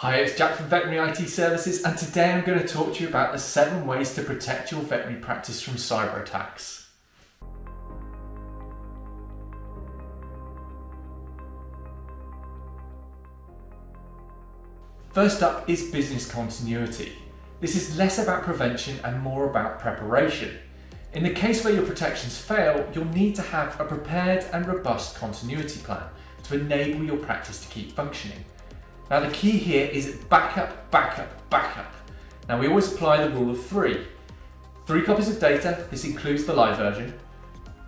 Hi, it's Jack from Veterinary IT Services, and today I'm going to talk to you about the 7 ways to protect your veterinary practice from cyber attacks. First up is business continuity. This is less about prevention and more about preparation. In the case where your protections fail, you'll need to have a prepared and robust continuity plan to enable your practice to keep functioning. Now the key here is backup, backup, backup. Now we always apply the rule of 3. 3 copies of data, this includes the live version,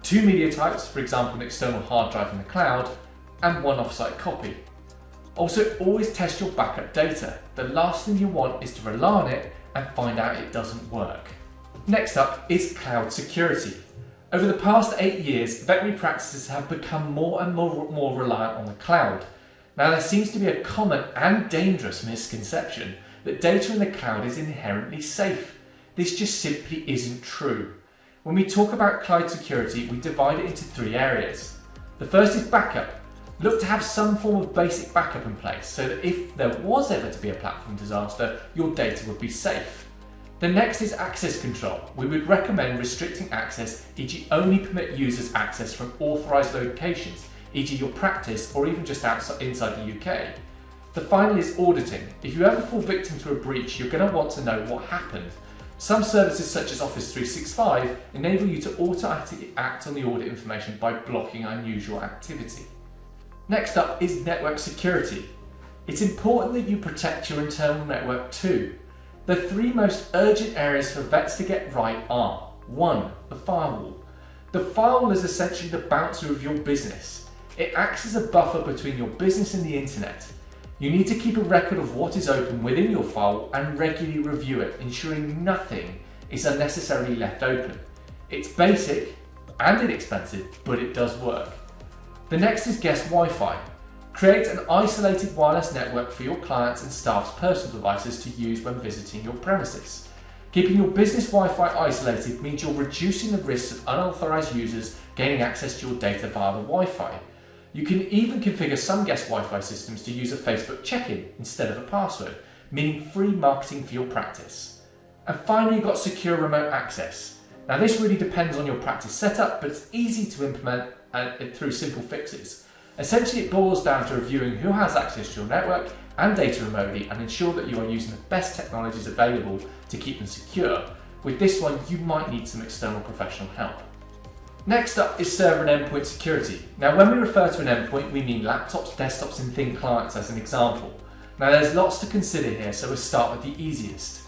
2 media types, for example an external hard drive in the cloud, and 1 offsite copy. Also always test your backup data. The last thing you want is to rely on it and find out it doesn't work. Next up is cloud security. Over the past 8 years, veterinary practices have become more and more reliant on the cloud. Now there seems to be a common and dangerous misconception that data in the cloud is inherently safe. This just simply isn't true. When we talk about cloud security, we divide it into 3 areas. The first is backup. Look to have some form of basic backup in place so that if there was ever to be a platform disaster, your data would be safe. The next is access control. We would recommend restricting access, e.g. only permit users access from authorised locations, e.g. your practice or even just inside the UK. The final is auditing. If you ever fall victim to a breach, you're going to want to know what happened. Some services such as Office 365 enable you to automatically act on the audit information by blocking unusual activity. Next up is network security. It's important that you protect your internal network too. The 3 most urgent areas for vets to get right are 1. The firewall. The firewall is essentially the bouncer of your business. It acts as a buffer between your business and the internet. You need to keep a record of what is open within your firewall and regularly review it, ensuring nothing is unnecessarily left open. It's basic and inexpensive, but it does work. The next is guest Wi-Fi. Create an isolated wireless network for your clients and staff's personal devices to use when visiting your premises. Keeping your business Wi-Fi isolated means you're reducing the risks of unauthorized users gaining access to your data via the Wi-Fi. You can even configure some guest Wi-Fi systems to use a Facebook check-in instead of a password, meaning free marketing for your practice. And finally, you've got secure remote access. Now this really depends on your practice setup, but it's easy to implement through simple fixes. Essentially, it boils down to reviewing who has access to your network and data remotely and ensure that you are using the best technologies available to keep them secure. With this one, you might need some external professional help. Next up is server and endpoint security. Now when we refer to an endpoint, we mean laptops, desktops and thin clients as an example. Now there's lots to consider here, so we'll start with the easiest.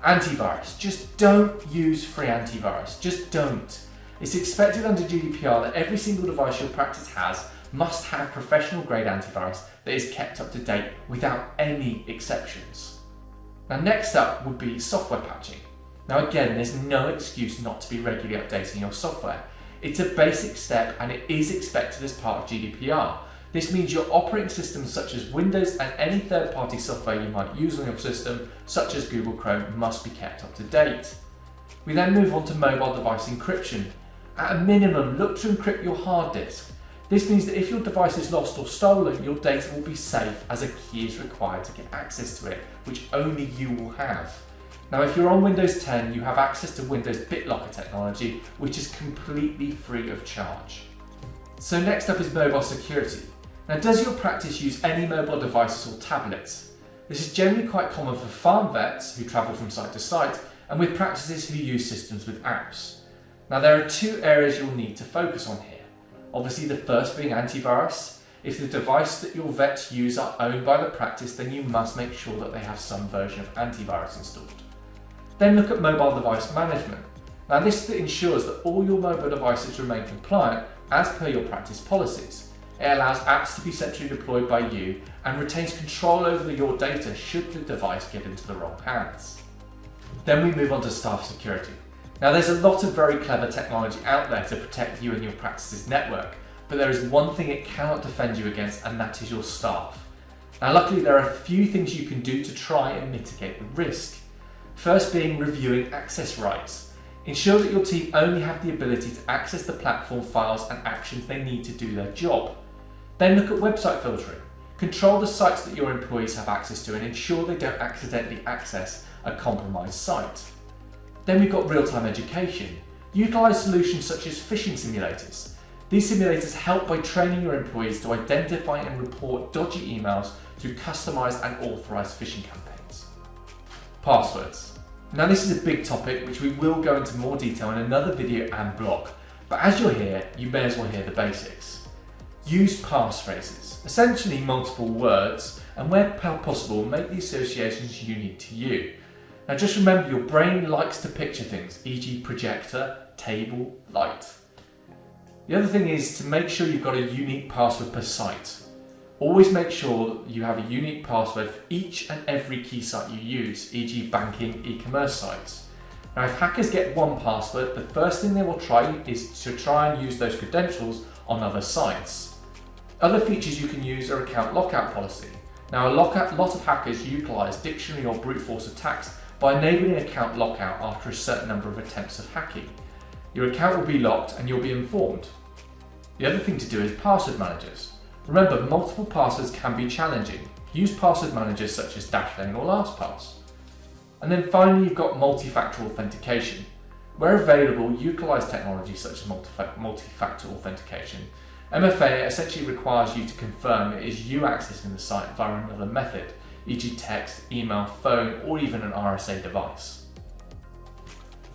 Antivirus. Just don't use free antivirus. Just don't. It's expected under GDPR that every single device your practice has must have professional grade antivirus that is kept up to date without any exceptions. Now next up would be software patching. Now again, there's no excuse not to be regularly updating your software. It's a basic step and it is expected as part of GDPR. This means your operating systems such as Windows and any third-party software you might use on your system, such as Google Chrome, must be kept up to date. We then move on to mobile device encryption. At a minimum, look to encrypt your hard disk. This means that if your device is lost or stolen, your data will be safe as a key is required to get access to it, which only you will have. Now if you're on Windows 10, you have access to Windows BitLocker technology, which is completely free of charge. So next up is mobile security. Now does your practice use any mobile devices or tablets? This is generally quite common for farm vets who travel from site to site and with practices who use systems with apps. Now there are 2 areas you'll need to focus on here. Obviously the first being antivirus. If the device that your vets use are owned by the practice, then you must make sure that they have some version of antivirus installed. Then look at mobile device management. Now this ensures that all your mobile devices remain compliant as per your practice policies. It allows apps to be centrally deployed by you and retains control over your data should the device get into the wrong hands. Then we move on to staff security. Now there's a lot of very clever technology out there to protect you and your practice's network, but there is one thing it cannot defend you against, and that is your staff. Now luckily there are a few things you can do to try and mitigate the risk. First being reviewing access rights. Ensure that your team only have the ability to access the platform files and actions they need to do their job. Then look at website filtering. Control the sites that your employees have access to and ensure they don't accidentally access a compromised site. Then we've got real-time education. Utilise solutions such as phishing simulators. These simulators help by training your employees to identify and report dodgy emails through customised and authorised phishing campaigns. Passwords. Now this is a big topic which we will go into more detail in another video and blog, but as you're here, you may as well hear the basics. Use passphrases, essentially multiple words, and where possible, make the associations unique to you. Now just remember, your brain likes to picture things, e.g. projector, table, light. The other thing is to make sure you've got a unique password per site. Always make sure you have a unique password for each and every key site you use, e.g. banking, e-commerce sites. Now if hackers get one password, the first thing they will try is to try and use those credentials on other sites. Other features you can use are account lockout policy. Now a lot of hackers utilise dictionary or brute force attacks by enabling account lockout after a certain number of attempts of hacking. Your account will be locked and you'll be informed. The other thing to do is password managers. Remember, multiple passwords can be challenging. Use password managers such as Dashlane or LastPass. And then finally, you've got multi-factor authentication. Where available, utilise technology such as multi-factor authentication. MFA essentially requires you to confirm it is you accessing the site via another method, e.g. text, email, phone, or even an RSA device.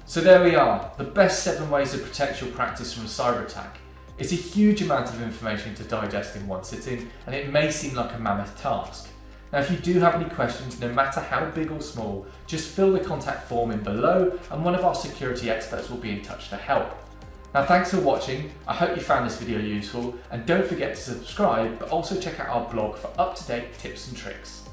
So there we are, the best 7 ways to protect your practice from a cyber attack. It's a huge amount of information to digest in one sitting, and it may seem like a mammoth task. Now if you do have any questions, no matter how big or small, just fill the contact form in below and one of our security experts will be in touch to help. Now thanks for watching, I hope you found this video useful, and don't forget to subscribe, but also check out our blog for up-to-date tips and tricks.